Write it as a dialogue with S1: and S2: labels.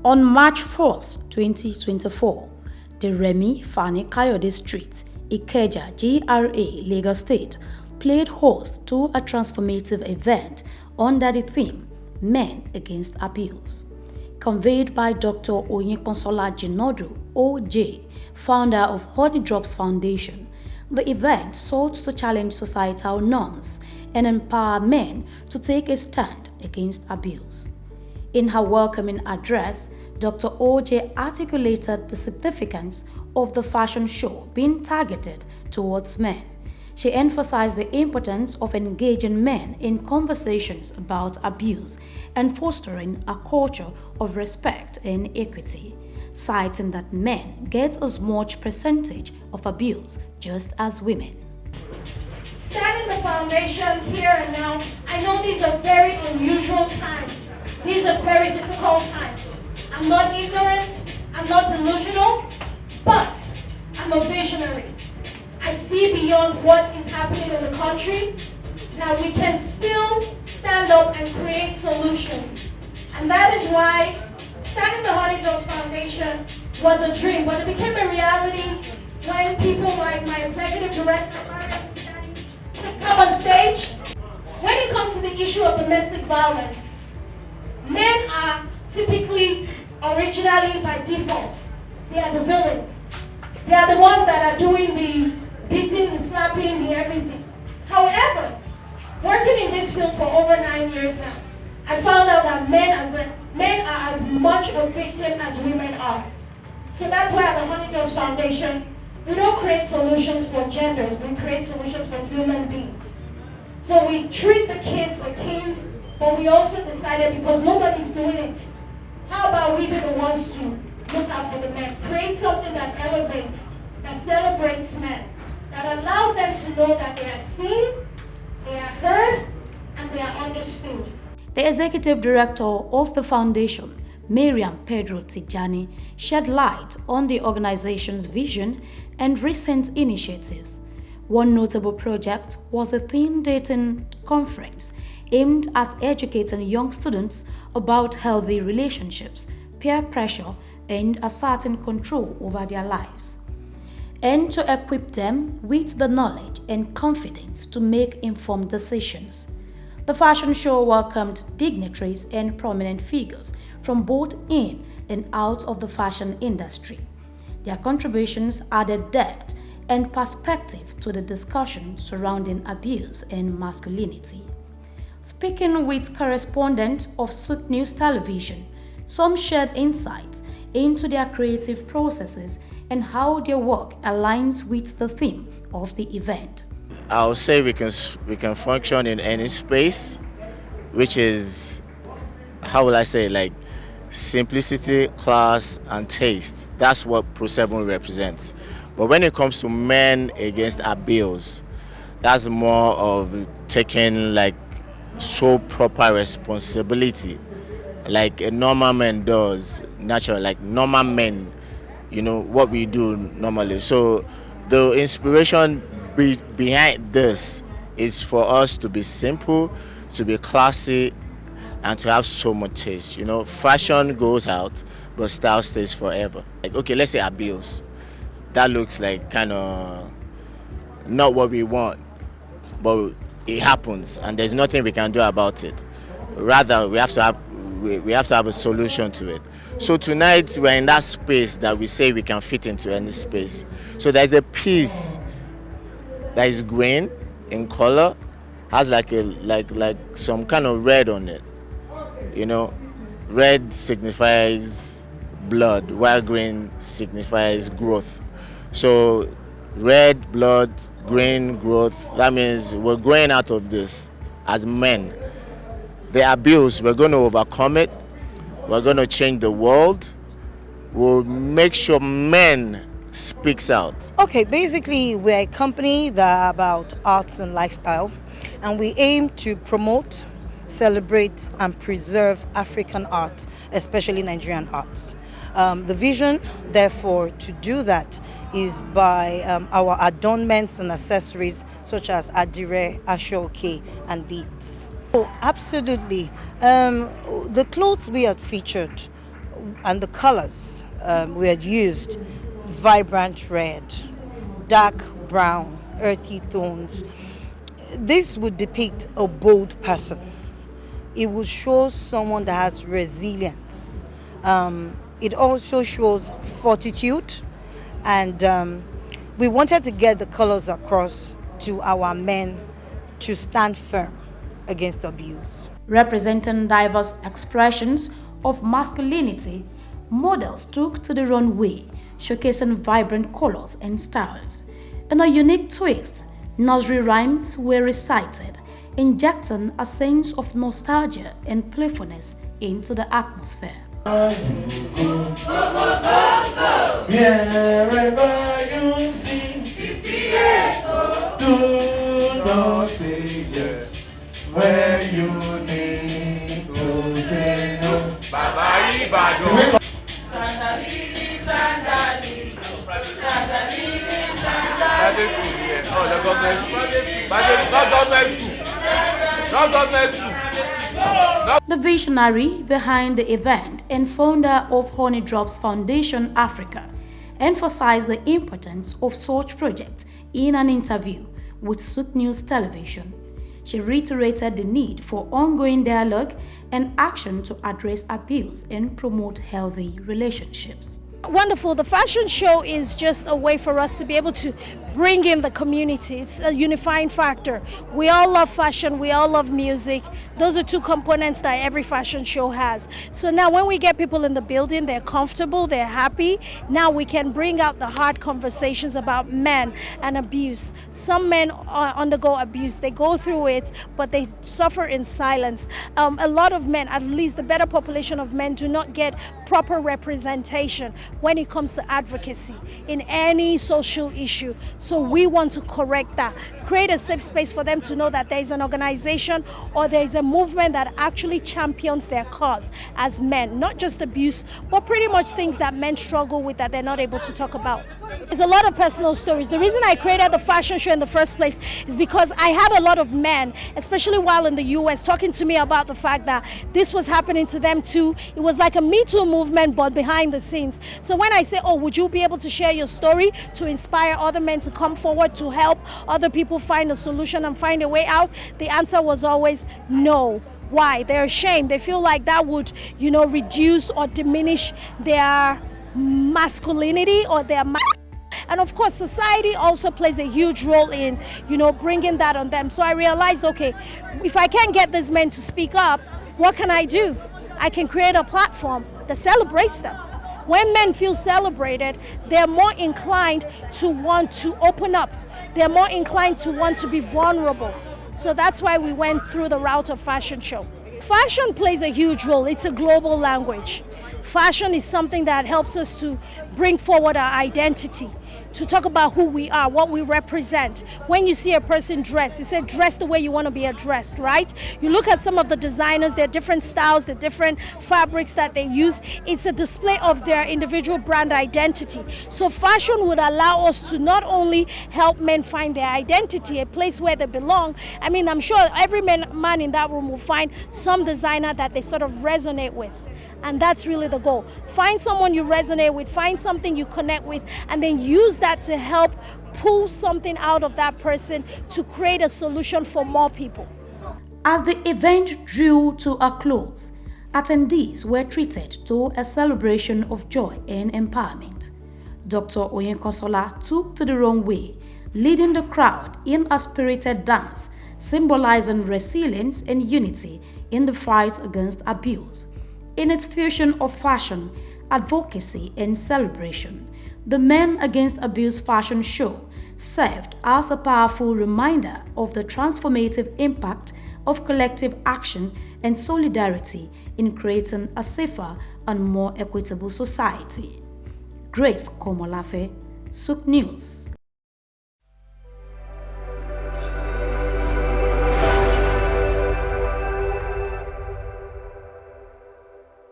S1: On March 1st, 2024, the Remi Fani Kayode Street, Ikeja, GRA, Lagos State, played host to a transformative event under the theme Men Against Abuse. Conveyed by Dr. Oyinkansola Jinadu, OJ, founder of Honey Drops Foundation, the event sought to challenge societal norms and empower men to take a stand against abuse. In her welcoming address, Dr. OJ articulated the significance of the fashion show being targeted towards men. She emphasized the importance of engaging men in conversations about abuse and fostering a culture of respect and equity, citing that men get as much percentage of abuse just as women.
S2: Standing the foundation here and now, I know these are very unusual times. These are very difficult times. I'm not ignorant, I'm not delusional, but I'm a visionary. I see beyond what is happening in the country. Now we can still stand up and create solutions. And that is why starting the Honey Drops Foundation was a dream, but it became a reality when people like my executive director, has come on stage. When it comes to the issue of domestic violence, men are typically, originally by default, they are the villains. They are the ones that are doing the beating, the slapping, the everything. However, working in this field for over 9 years now, I found out that men are as much a victim as women are. So that's why at the Honey Drops Foundation, we don't create solutions for genders, we create solutions for human beings. So we treat the kids, the teens, but we also decided, because nobody's doing it, how about we be the ones to look out for the men? Create something that elevates, that celebrates men, that allows them to know that they are seen, they are heard, and they are understood.
S1: The executive director of the foundation, Miriam Pedro Tijani, shed light on the organization's vision and recent initiatives. One notable project was the Teen Dating Conference, aimed at educating young students about healthy relationships, peer pressure, and asserting control over their lives, and to equip them with the knowledge and confidence to make informed decisions. The fashion show welcomed dignitaries and prominent figures from both in and out of the fashion industry. Their contributions added depth and perspective to the discussion surrounding abuse and masculinity. Speaking with correspondents of SOUQ News Television, some shared insights into their creative processes and how their work aligns with the theme of the event.
S3: I'll say we can function in any space, which is, how will I say, like simplicity, class, and taste. That's what Pro 7 represents. But when it comes to men against abuse, that's more of taking like so proper responsibility, like a normal man does, naturally, like normal men, you know, what we do normally. So the inspiration behind this is for us to be simple, to be classy, and to have so much taste. You know, fashion goes out, but style stays forever. Like, okay, let's say abuse. That looks like kind of not what we want, but it happens, and there's nothing we can do about it. Rather, we have to have a solution to it. So tonight we're in that space that we say we can fit into any space. So there's a piece that is green in color, has like some kind of red on it. You know, red signifies blood, while green signifies growth. So red, blood, green, growth. That means we're growing out of this as men. The abuse, we're going to overcome it. We're going to change the world. We'll make sure men speaks out.
S4: Okay, basically we're a company that are about arts and lifestyle, and we aim to promote, celebrate, and preserve African art, especially Nigerian arts. The vision, therefore, to do that is by our adornments and accessories such as adire, ashoke, and beads. Oh, absolutely. The clothes we had featured and the colors we had used: vibrant red, dark brown, earthy tones. This would depict a bold person. It would show someone that has resilience. It also shows fortitude, and we wanted to get the colors across to our men to stand firm against abuse.
S1: Representing diverse expressions of masculinity, models took to the runway, showcasing vibrant colors and styles. In a unique twist, nursery rhymes were recited, injecting a sense of nostalgia and playfulness into the atmosphere.
S5: Wherever you see, do not say yes. Where you need to say no. Bye bye.
S1: The visionary behind the event and founder of Honey Drops Foundation Africa emphasized the importance of such projects in an interview with SOUQ News Television. She reiterated the need for ongoing dialogue and action to address abuse and promote healthy relationships.
S2: Wonderful. The fashion show is just a way for us to be able to bring in the community. It's a unifying factor. We all love fashion, we all love music. Those are two components that every fashion show has. So now when we get people in the building, they're comfortable, they're happy. Now we can bring out the hard conversations about men and abuse. Some men undergo abuse, they go through it, but they suffer in silence. A lot of men, at least the better population of men, do not get proper representation when it comes to advocacy in any social issue. So we want to correct that, create a safe space for them to know that there is an organization or there is a movement that actually champions their cause as men, not just abuse, but pretty much things that men struggle with that they're not able to talk about. There's a lot of personal stories. The reason I created the fashion show in the first place is because I had a lot of men, especially while in the US, talking to me about the fact that this was happening to them too. It was like a Me Too movement, but behind the scenes. So when I say, oh, would you be able to share your story to inspire other men to come forward to help other people find a solution and find a way out? The answer was always no. Why? They're ashamed. They feel like that would, reduce or diminish their masculinity or their and of course society also plays a huge role in bringing that on them. So I realized, okay, if I can't get these men to speak up, what can I do? I can create a platform that celebrates them. When men feel celebrated, they're more inclined to want to open up. They're more inclined to want to be vulnerable. So that's why we went through the route of fashion show. Fashion plays a huge role. It's a global language. Fashion is something that helps us to bring forward our identity, to talk about who we are, what we represent. When you see a person dressed, they say dress the way you want to be addressed, right? You look at some of the designers, their different styles, the different fabrics that they use. It's a display of their individual brand identity. So fashion would allow us to not only help men find their identity, a place where they belong. I mean, I'm sure every man in that room will find some designer that they sort of resonate with. And that's really the goal. Find someone you resonate with, find something you connect with, and then use that to help pull something out of that person to create a solution for more people.
S1: As the event drew to a close, attendees were treated to a celebration of joy and empowerment. Dr. Oyinkansola took to the runway, leading the crowd in a spirited dance, symbolizing resilience and unity in the fight against abuse. In its fusion of fashion, advocacy, and celebration, the Men Against Abuse fashion show served as a powerful reminder of the transformative impact of collective action and solidarity in creating a safer and more equitable society. Grace Komolafe, SOUQ News.